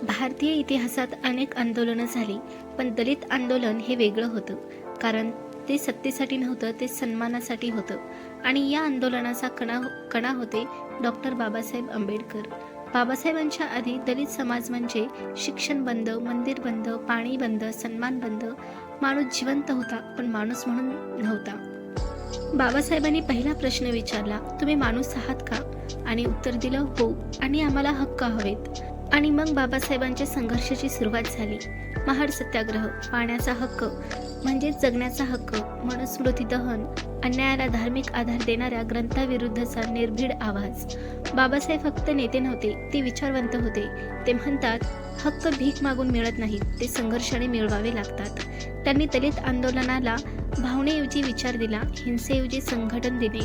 भारतीय इतिहासात अनेक आंदोलनं झाली, पण दलित आंदोलन हे वेगळं होतं. कारण ते सत्तेसाठी नव्हतं, ते सन्मानासाठी होतं. आणि या आंदोलनाचा कणा होते डॉक्टर बाबासाहेब आंबेडकर. बाबासाहेबांच्या आधी दलित समाज म्हणजे शिक्षण बंद, मंदिर बंद, पाणी बंद, सन्मान बंद. माणूस जिवंत होता, पण माणूस म्हणून नव्हता. बाबासाहेबांनी पहिला प्रश्न विचारला, तुम्ही माणूस आहात का? आणि उत्तर दिलं, हो, आणि आम्हाला हक्क हवेत. आणि मग बाबासाहेबांच्या संघर्षाची सुरुवात झाली. महाड सत्याग्रह, पाण्याचा हक्क म्हणजे जगण्याचा हक्क, मनुस्मृती दहन, अन्यायाला धार्मिक आधार देणाऱ्या ग्रंथाविरुद्धचा निर्भीड आवाज. बाबासाहेब फक्त नेते नव्हते, ते विचारवंत होते. ते म्हणतात, हक्क भीक मागून मिळत नाहीत, ते संघर्षाने मिळवावे लागतात. त्यांनी दलित आंदोलनाला भावनेऐवजी विचार दिला, हिंसेऐवजी संघटन दिले.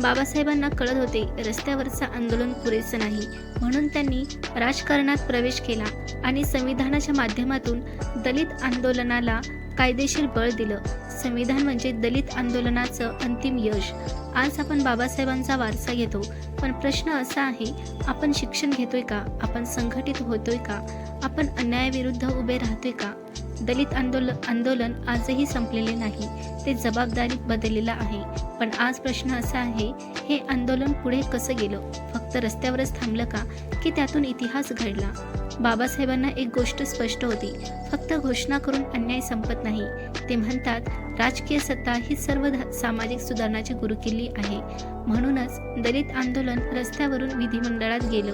बाबासाहेबांना कळत होते, रस्त्यावरचं आंदोलन पुरेसं नाही, म्हणून त्यांनी राजकारणात प्रवेश केला आणि संविधानाच्या माध्यमातून दलित आंदोलनाला कायदेशीर बळ दिलं. संविधान म्हणजे दलित आंदोलनाचं अंतिम यश. आज आपण बाबासाहेबांचा वारसा घेतो, पण प्रश्न असा आहे, आपण शिक्षण घेतोय का? आपण संघटित होतोय का? आपण अन्यायाविरुद्ध उभे राहतोय का? दलित आंदोलन आजही संपलेले नाही, ते जबाबदारीत बदललेलं आहे. पण आज प्रश्न असा आहे, हे आंदोलन पुढे कसं गेलं? फक्त रस्त्यावरच थांबलं का, की त्यातून इतिहास घडला? बाबासाहेबांना एक गोष्ट स्पष्ट होती, फक्त घोषणा करून अन्याय संपत नाही. ते म्हणतात, राजकीय सत्ता ही सर्व सामाजिक सुधारणाची गुरुकिल्ली आहे. म्हणूनच दलित आंदोलन रस्त्यावरून विधिमंडळात गेलं.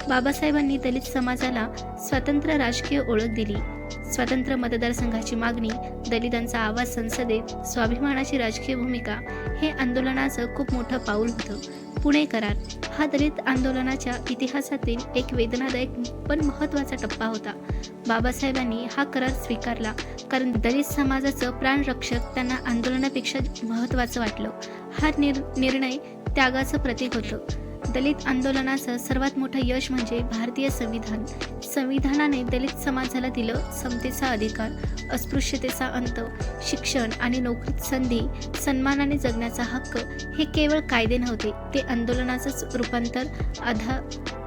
बाबासाहेबांनी दलित समाजाला स्वतंत्र राजकीय ओळख दिली. स्वतंत्र मतदारसंघाची मागणी, दलितांचा आवाज संसदेत, स्वाभिमानाची राजकीय भूमिका, हे आंदोलनाचं खूप मोठं पाऊल होतं. पुणे करार हा दलित आंदोलनाच्या इतिहासातील एक वेदनादायक पण महत्त्वाचा टप्पा होता. बाबासाहेबांनी हा करार स्वीकारला कारण दलित समाजाचं प्राणरक्षक त्यांना आंदोलनापेक्षा महत्त्वाचं वाटलं. हा निर्णय त्यागाचं प्रतीक होतं. दलित आंदोलनाचं सर्वात मोठं यश म्हणजे भारतीय संविधान. संविधानाने दलित समाजाला दिलं समतेचा अधिकार, अस्पृश्यतेचा अंत, शिक्षण आणि नोकरीत संधी, सन्मानाने जगण्याचा हक्क. हे केवळ कायदे नव्हते, ते आंदोलनाचंच रूपांतर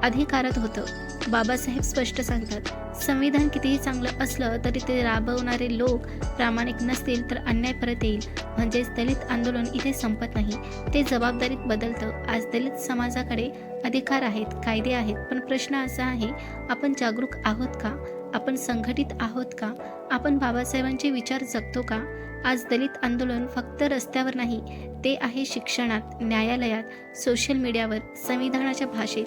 अधिकारात होतं. बाबासाहेब स्पष्ट सांगतात, संविधान कितीही चांगलं असलं तरी ते राबवणारे लोक प्रामाणिक नसतील तर अन्याय परत येईल. म्हणजेच दलित आंदोलन इथे संपत नाही, ते जबाबदारीत बदलतं. आज दलित समाजाकडे अधिकार आहेत, कायदे आहेत, पण प्रश्न असा आहे, आपण जागरूक आहोत का? आपण संघटित आहोत का? आपण बाबासाहेबांचे विचार जगतो का? आज दलित आंदोलन फक्त रस्त्यावर नाही, ते आहे शिक्षणात, न्यायालयात, सोशल मीडियावर, संविधानाच्या भाषेत.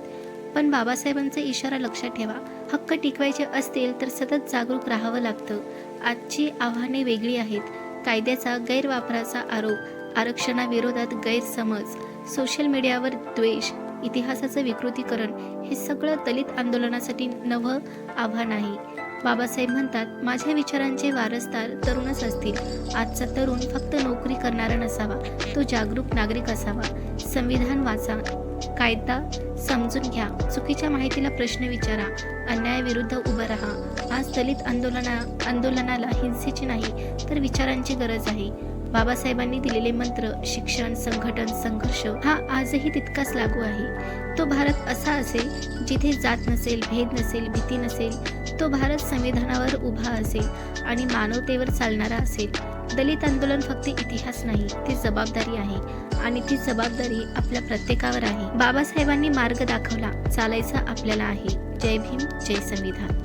पण बाबासाहेबांचा इशारा लक्षात ठेवा, हक्क टिकवायचे असतील तर सतत जागरूक राहावं लागतं. आजची आव्हाने वेगळी आहेत. कायद्याचा गैरवापराचा आरोप, आरक्षणाविरोधात गैरसमज, सोशल मीडियावर द्वेष, इतिहासाचं विकृतीकरण, हे सगळं दलित आंदोलनासाठी नवं आव्हान आहे. बाबासाहेब म्हणतात, माझ्या विचारांचे वारसदार तरुणच असतील. आजचा तरुण फक्त नोकरी करणारा नसावा, तो जागरूक नागरिक असावा. संविधान वाचा, कायदा समजून घ्या, चुकीच्या माहितीला प्रश्न विचारा, अन्यायाविरुद्ध उभं राहा. आज दलित आंदोलनाला हिंसेची नाही तर विचारांची गरज आहे. बाबासाहेबांनी दिलेले मंत्र, शिक्षण, संघटन, संघर्ष, हा आजही तितकाच लागू आहे. तो भारत असा असेल जिथे जात नसेल, भेद नसेल, भीती नसेल. तो भारत संविधानावर उभा असेल आणि मानवतेवर चालणारा असेल. दलित आंदोलन फक्त इतिहास नाही, ती जबाबदारी आहे आणि ती जबाबदारी आपल्या प्रत्येकावर आहे. बाबासाहेबांनी मार्ग दाखवला, चालायचं आपल्याला आहे. जय भीम, जय संविधान.